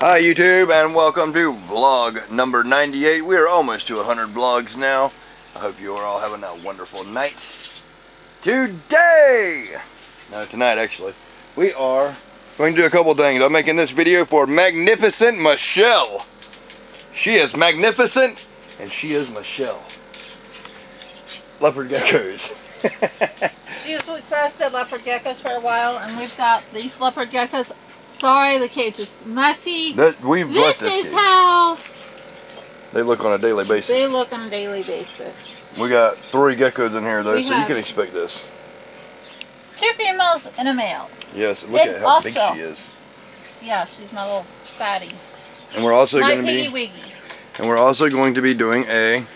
Hi YouTube, and welcome to vlog number 98. We are almost to 100 vlogs now. I hope you are all having a wonderful night. Tonight actually, we are going to do a couple things. I'm making this video for Magnificent Michelle. She is magnificent, and she is Michelle. Leopard geckos. She's requested leopard geckos for a while, and we've got these leopard geckos. Sorry, the cage is messy. This is how they look on a daily basis. They look on a daily basis. We got 3 geckos in here though, so you can expect this. 2 females and a male. Yes, look at how big she is. Yeah, she's my little fatty. And we're also going to be doing a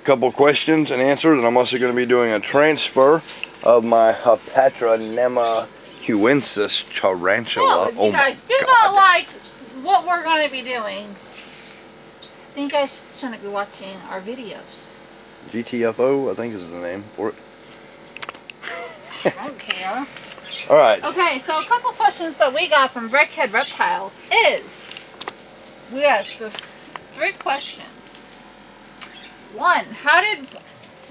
couple questions and answers, and I'm also going to be doing a transfer of my Hepatra nemahuensis tarantula. If you guys do not like what we're going to be doing, then you guys shouldn't be watching our videos. GTFO, I think is the name for it. I don't care. Alright. Okay, so a couple questions that we got from Reptiles is, we have 3 questions. 1, how did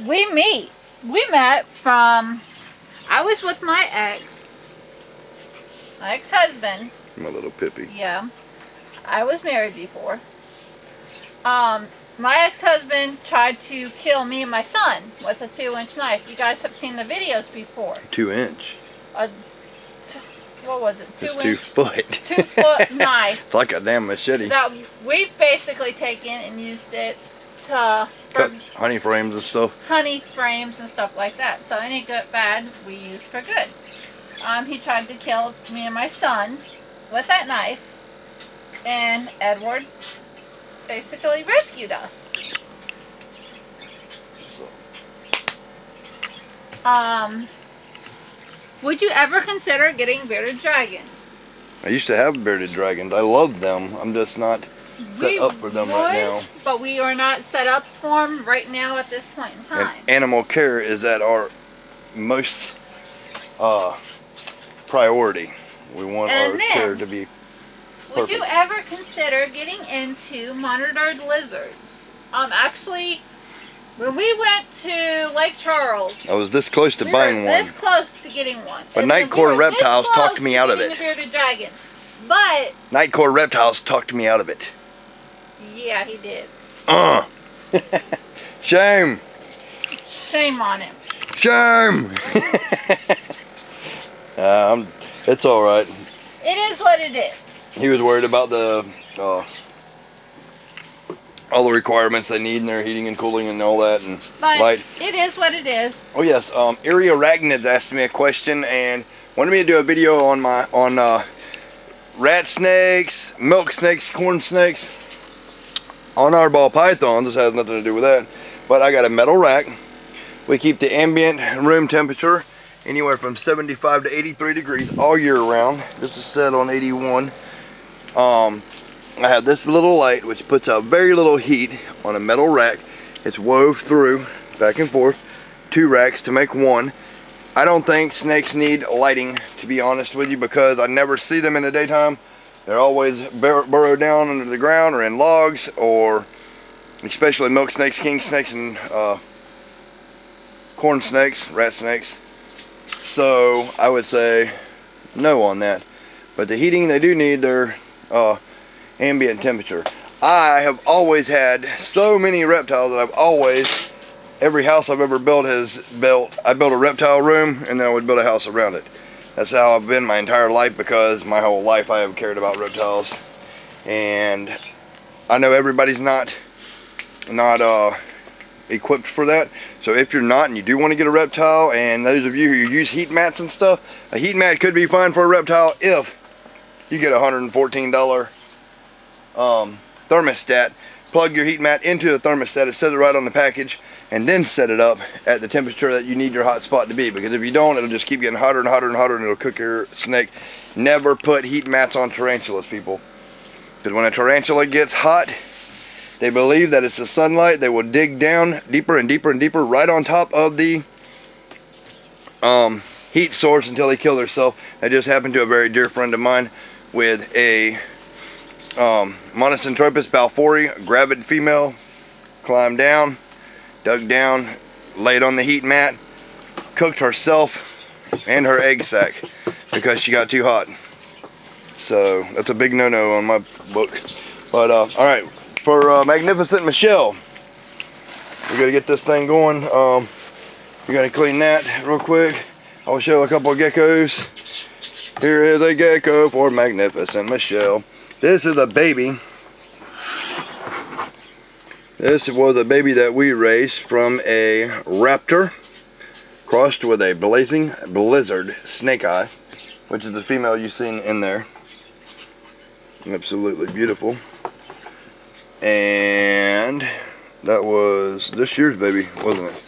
we meet? We met from, I was with my ex-husband. My little Pippi. Yeah. I was married before. My ex-husband tried to kill me and my son with a 2-inch knife. You guys have seen the videos before. 2-inch? What was it? 2 inch? 2 foot. 2 foot knife. It's like a damn machete. That we've basically taken and used it to cut honey frames and stuff. Honey frames and stuff like that. So any good bad we use for good. He tried to kill me and my son with that knife, and Edward basically rescued us. Would you ever consider getting bearded dragons? I used to have bearded dragons. I love them. I'm just not set up for them right now. But we are not set up for them right now at this point in time. And animal care is at our most priority. We want our care to be perfect. Would you ever consider getting into monitored lizards? Actually, when we went to Lake Charles, I was this close to buying one. This close to getting one. But Nightcore Reptiles talked me out of it. Bearded dragon. But Nightcore Reptiles talked me out of it. Yeah, he did. Shame. Shame on him. Shame. It's all right. It is what it is. He was worried about the all the requirements they need in their heating and cooling and all that, and light. It is what it is. Oh yes, Erie Arachnids asked me a question and wanted me to do a video on my rat snakes, milk snakes, corn snakes, on our ball pythons. This has nothing to do with that, but I got a metal rack. We keep the ambient room temperature anywhere from 75 to 83 degrees all year round. This is set on 81. I have this little light which puts out very little heat on a metal rack. It's wove through back and forth 2 racks to make one. I don't think snakes need lighting, to be honest with you, because I never see them in the daytime. They're always burrowed down under the ground or in logs, or especially milk snakes, king snakes, and corn snakes, rat snakes. So I would say no on that. But the heating, they do need their ambient temperature. I have always had so many reptiles that every house I've ever built I built a reptile room, and then I would build a house around it. That's how I've been my entire life, because my whole life I have cared about reptiles. And I know everybody's not equipped for that. So if you're not and you do want to get a reptile, and those of you who use heat mats and stuff, a heat mat could be fine for a reptile if you get a $114 thermostat. Plug your heat mat into the thermostat. It says it right on the package, and then set it up at the temperature that you need your hot spot to be, because if you don't, it'll just keep getting hotter and hotter and hotter, and it'll cook your snake. Never put heat mats on tarantulas, people, because when a tarantula gets hot, they believe that it's the sunlight. They will dig down deeper and deeper and deeper right on top of the heat source until they kill themselves. That just happened to a very dear friend of mine with a Monocentropus balfouri, gravid female, climbed down, dug down, laid on the heat mat, cooked herself and her egg sac because she got too hot. So that's a big no-no on my book. But all right, for Magnificent Michelle, we gotta get this thing going. We gotta clean that real quick. I'll show a couple of geckos. Here is a gecko for Magnificent Michelle. This is a baby. This was a baby that we raised from a raptor crossed with a blazing blizzard snake eye, which is the female you've seen in there. Absolutely beautiful. And that was this year's baby, wasn't it?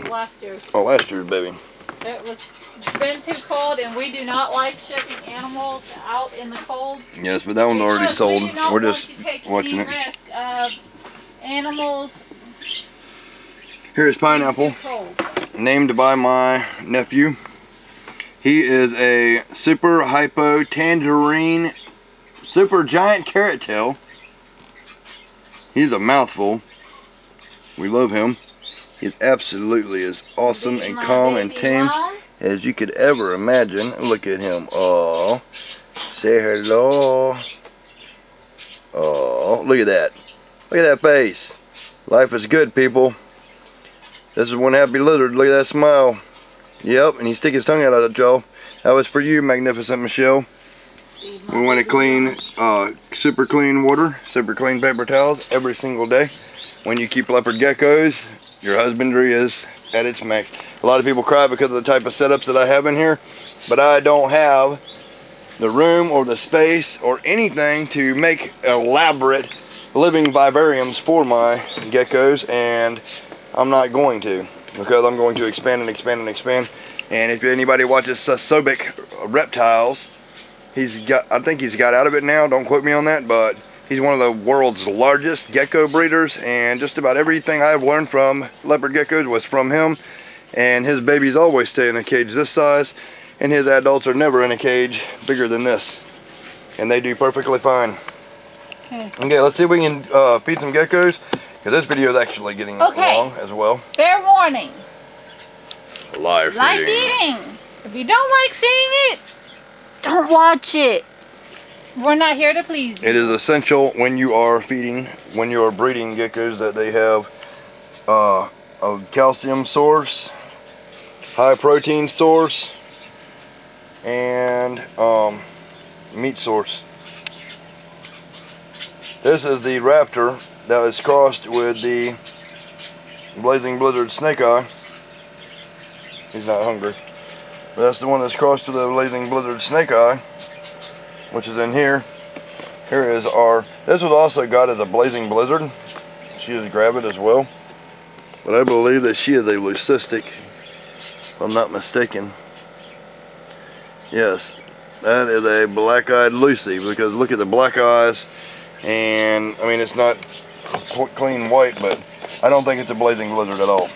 Last year's. Oh, last year's baby. It's been too cold, and we do not like shipping animals out in the cold. Yes, but that one's already sold. We're just watching it. Risk of animals. Here's Pineapple, named by my nephew. He is a super hypo tangerine, super giant carrot tail. He's a mouthful. We love him. He's absolutely as awesome and calm and tame as you could ever imagine. Look at him. Oh, say hello. Oh, look at that. Look at that face. Life is good, people. This is one happy lizard. Look at that smile. Yep, and he stick his tongue out of the jaw. That was for you, Magnificent Michelle. We want to clean, super clean water, super clean paper towels every single day. When you keep leopard geckos, your husbandry is at its max. A lot of people cry because of the type of setups that I have in here, but I don't have the room or the space or anything to make elaborate living vivariums for my geckos, and I'm not going to, because I'm going to expand and expand and expand. And if anybody watches Sobic Reptiles, I think he's got out of it now, don't quote me on that, but he's one of the world's largest gecko breeders, and just about everything I've learned from leopard geckos was from him. And his babies always stay in a cage this size, and his adults are never in a cage bigger than this. And they do perfectly fine. Okay, let's see if we can feed some geckos, because this video is actually getting long as well. Fair warning. Live feeding. If you don't like seeing it, don't watch it. We're not here to please you. It is essential when you are feeding, when you are breeding geckos, that they have a calcium source, high protein source, and meat source. This is the raptor that was crossed with the blazing blizzard snake eye. He's not hungry. But that's the one that's crossed with the blazing blizzard snake eye, which is in here. Here is our, this was also got as a blazing blizzard. She is gravid as well. But I believe that she is a leucistic, if I'm not mistaken. Yes, that is a black-eyed Lucy, because look at the black eyes. And I mean, it's not clean white, but I don't think it's a blazing blizzard at all.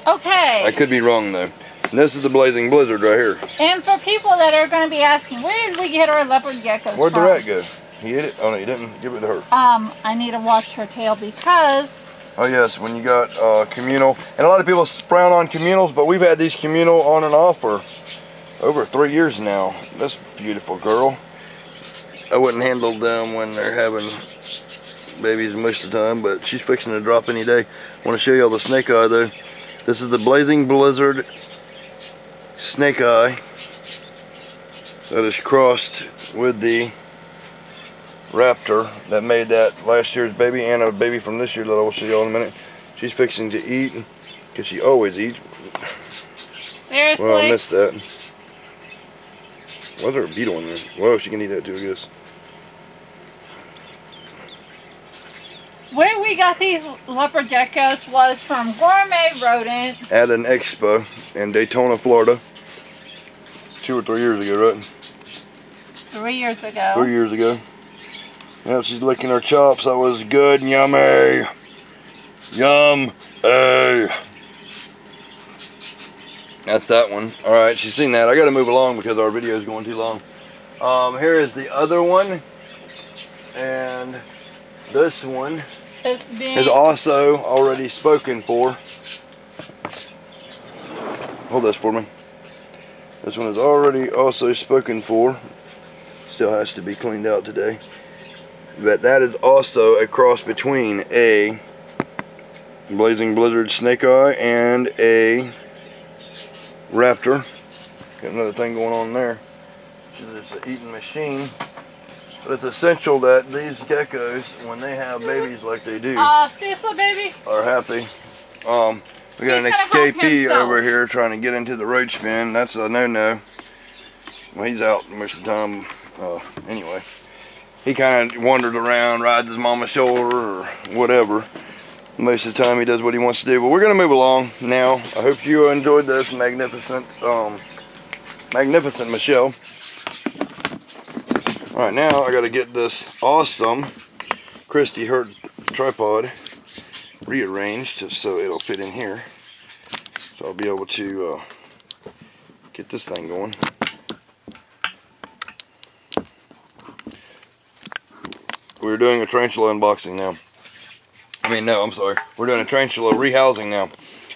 Okay. I could be wrong though. And this is the blazing blizzard right here. And for people that are going to be asking, where did we get our leopard geckos Where'd from? the rat go? He ate it? Oh no, you didn't give it to her. I need to watch her tail because... Oh yes, when you got communal. And a lot of people frown on communals, but we've had these communal on and off for over 3 years now. This beautiful girl. I wouldn't handle them when they're having babies most of the time, but she's fixing to drop any day. I want to show you all the snake eye though. This is the blazing blizzard snake eye that is crossed with the raptor that made that last year's baby, and a baby from this year that I will show you in a minute. She's fixing to eat, because she always eats. Seriously? Well, I missed that. Was there a beetle in there? Well, she can eat that too, I guess. Where we got these leopard geckos was from Gourmet Rodent. At an expo in Daytona, Florida. 2 or 3 years ago, right? 3 years ago. 3 years ago. Yeah, she's licking her chops. That was good and yummy. Yum. Hey. That's that one. Alright, she's seen that. I gotta move along because our video is going too long. Here is the other one, and this one is also already spoken for. Hold this for me. This one is already also spoken for. Still has to be cleaned out today. But that is also a cross between a Blazing Blizzard Snake Eye and a Raptor. Got another thing going on there. It's an eating machine. But it's essential that these geckos, when they have babies like they do, seriously, baby? Are happy. We got an escapee over here trying to get into the roach bin. That's a no-no. Well, he's out most of the time. Anyway, he kind of wanders around, rides his mama's shoulder or whatever. Most of the time he does what he wants to do. But we're going to move along now. I hope you enjoyed this magnificent Michelle. Alright, now I got to get this awesome Christy Hurt tripod rearranged so it'll fit in here. So I'll be able to get this thing going. We're doing a tarantula unboxing now. I'm sorry. We're doing a tarantula rehousing now.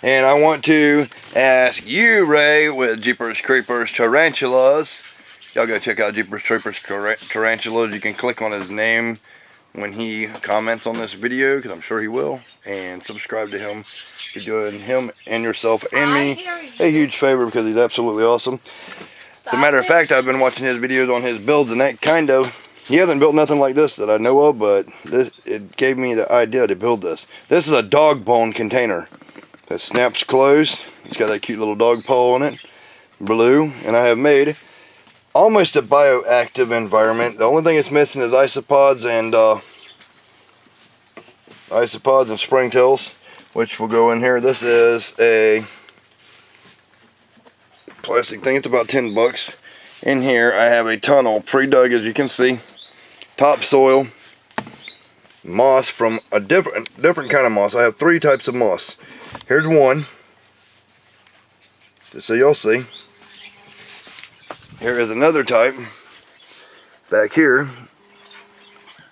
And I want to ask you, Ray, with Jeepers Creepers Tarantulas. Y'all go check out Jeepers Creepers Tarantulas. You can click on his name when he comments on this video, because I'm sure he will. And subscribe to him. You're doing him and yourself and me a huge favor, because he's absolutely awesome. As a matter of fact, I've been watching his videos on his builds, and that kind of... He hasn't built nothing like this that I know of, but it gave me the idea to build this. This is a dog bone container that snaps closed. It's got that cute little dog paw on it, blue, and I have made almost a bioactive environment. The only thing it's missing is isopods and springtails, which will go in here. This is a plastic thing. It's about 10 bucks. In here, I have a tunnel pre-dug, as you can see. Topsoil, moss from a different kind of moss. I have 3 types of moss. Here's one, just so y'all see. Here is another type back here,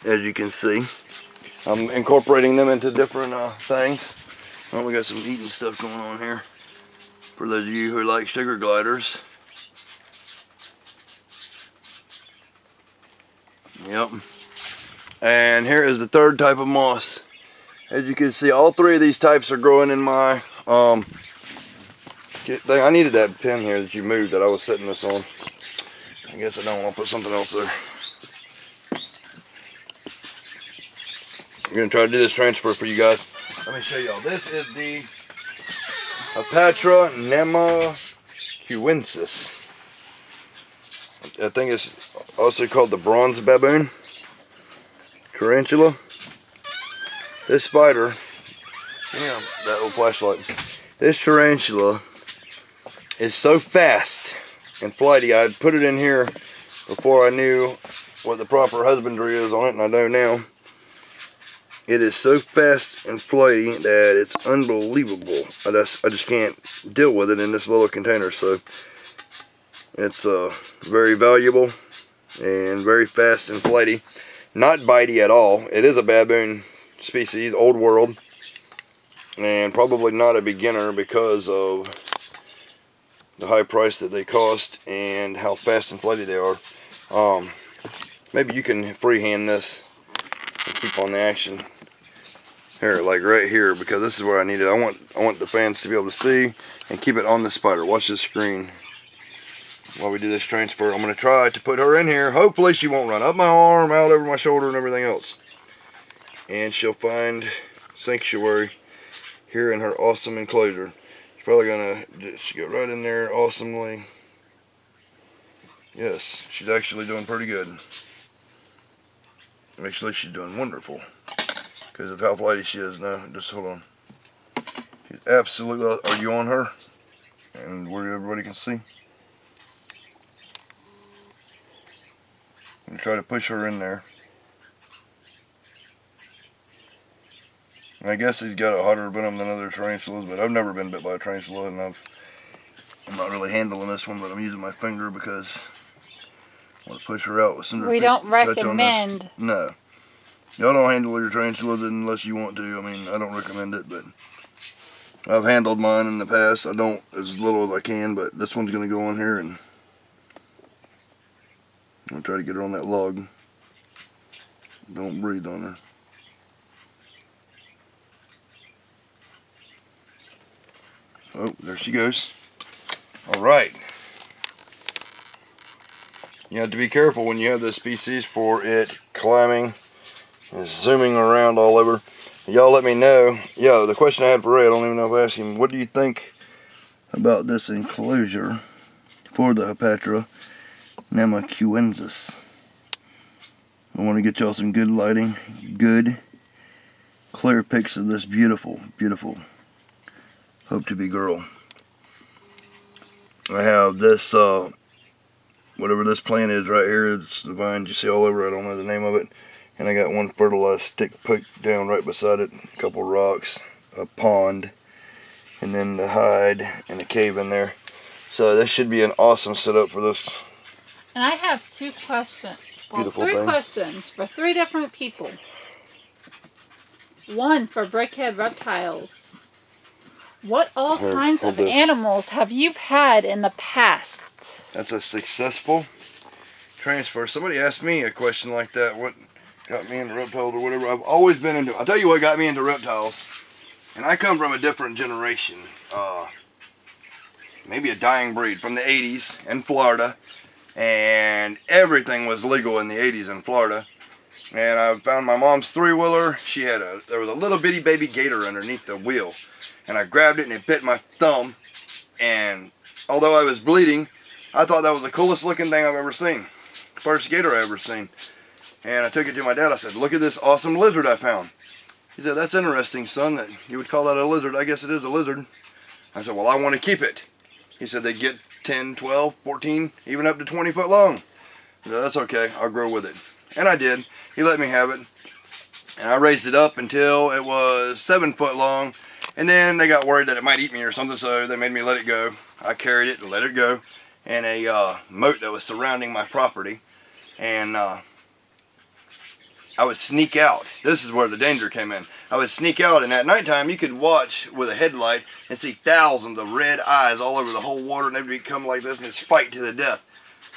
as you can see. I'm incorporating them into different things. Well, we got some eating stuff going on here for those of you who like sugar gliders. Yep. And here is the 3rd type of moss. As you can see, all 3 of these types are growing in my thing. I needed that pin here that you moved that I was setting this on. I guess I don't want to put something else there. I'm going to try to do this transfer for you guys. Let me show y'all. This is the Apatra nemacuensis. I think it's also called the bronze baboon tarantula. This spider, that little flashlight. This tarantula is so fast and flighty. I put it in here before I knew what the proper husbandry is on it, and I know now. It is so fast and flighty that it's unbelievable. I just can't deal with it in this little container. So it's very valuable and very fast and flighty. Not bitey at all. It is a baboon species, old world, and probably not a beginner because of the high price that they cost and how fast and flighty they are. Maybe you can freehand this and keep on the action here, like right here, because this is where I need it. I want the fans to be able to see and keep it on the spider. Watch this screen while we do this transfer. I'm going to try to put her in here. Hopefully she won't run up my arm, out over my shoulder, and everything else. And she'll find sanctuary here in her awesome enclosure. She's probably going to get right in there awesomely. Yes, she's actually doing pretty good. Actually, she's doing wonderful because of how flighty she is now. Just hold on. She's absolutely... Are you on her? And where everybody can see? I'm going to try to push her in there. And I guess he's got a hotter venom than other tarantulas, but I've never been bit by a tarantula, and I'm not really handling this one, but I'm using my finger because Want to push her out with some. We don't touch on this. recommend. No. Y'all don't handle your tarantulas unless you want to. I mean, I don't recommend it, but I've handled mine in the past. I don't as little as I can, but this one's going to go on here, and I'm going to try to get her on that log. Don't breathe on her. Oh, there she goes. All right. You have to be careful when you have this species for it climbing and zooming around all over. Y'all let me know. Yeah, the question I had for Ray, I don't even know if I asked him, what do you think about this enclosure for the Hepatra namaquensis? I want to get y'all some good lighting, good clear pics of this beautiful, beautiful hope to be girl. I have this whatever this plant is right here, it's the vine you see all over, I don't know the name of it. And I got one fertilized stick put down right beside it, a couple rocks, a pond, and then the hide and a cave in there. So this should be an awesome setup for this. And I have 2 questions. Well, Beautiful 3 thing. questions for 3 different people. One for Brickhead Reptiles. What all Here, kinds hold of this. animals have you had in the past? That's a successful transfer. Somebody asked me a question like that. What got me into reptiles or whatever? I've always been into. I'll tell you what got me into reptiles. And I come from a different generation. Maybe a dying breed from the 80s in Florida. And everything was legal in the 80s in Florida. And I found my mom's 3-wheeler. There was a little bitty baby gator underneath the wheel. And I grabbed it and it bit my thumb. And although I was bleeding, I thought that was the coolest looking thing I've ever seen. First gator I ever seen. And I took it to my dad. I said, look at this awesome lizard I found. He said, that's interesting, son, that you would call that a lizard. I guess it is a lizard. I said, well, I want to keep it. He said, they get 10, 12, 14, even up to 20 foot long. I said, that's okay. I'll grow with it. And I did. He let me have it. And I raised it up until it was 7 foot long. And then they got worried that it might eat me or something, so they made me let it go. I carried it and let it go in a moat that was surrounding my property. And I would sneak out. This is where the danger came in. I would sneak out, and at nighttime you could watch with a headlight and see thousands of red eyes all over the whole water, and they'd become like this and it's fight to the death.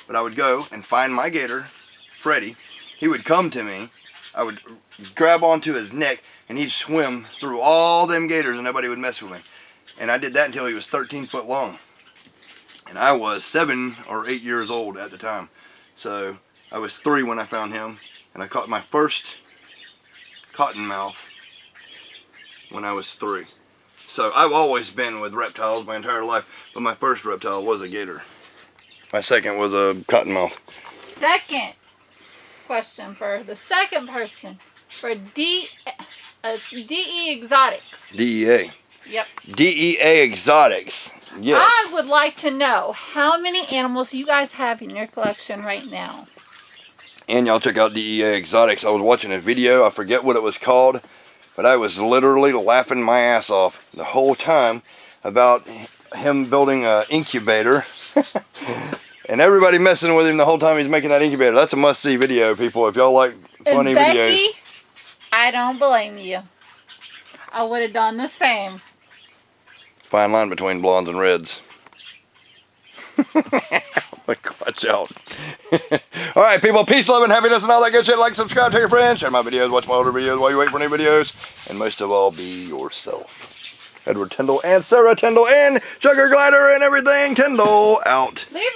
But I would go and find my gator, Freddie. He would come to me. I would grab onto his neck, and he'd swim through all them gators, and nobody would mess with me. And I did that until he was 13 foot long. And I was 7 or 8 years old at the time. So I was 3 when I found him. And I caught my first cottonmouth when I was 3. So I've always been with reptiles my entire life. But my first reptile was a gator. My second was a cottonmouth. Second question for the second person. For DE Exotics. DEA. Yep. DEA Exotics. Yes. I would like to know how many animals you guys have in your collection right now. And y'all check out DEA Exotics. I was watching a video, I forget what it was called, but I was literally laughing my ass off the whole time about him building an incubator. And everybody messing with him the whole time he's making that incubator. That's a must-see video, people, if y'all like funny and Becky, videos. I don't blame you. I would have done the same. Fine line between blondes and reds. Watch out. Alright, people, peace, love, and happiness, and all that good shit. Like, subscribe, tell your friends, share my videos, watch my older videos while you wait for new videos, and most of all, be yourself. Edward Tyndall and Sarah Tyndall and Sugar Glider and everything Tyndall out. Leave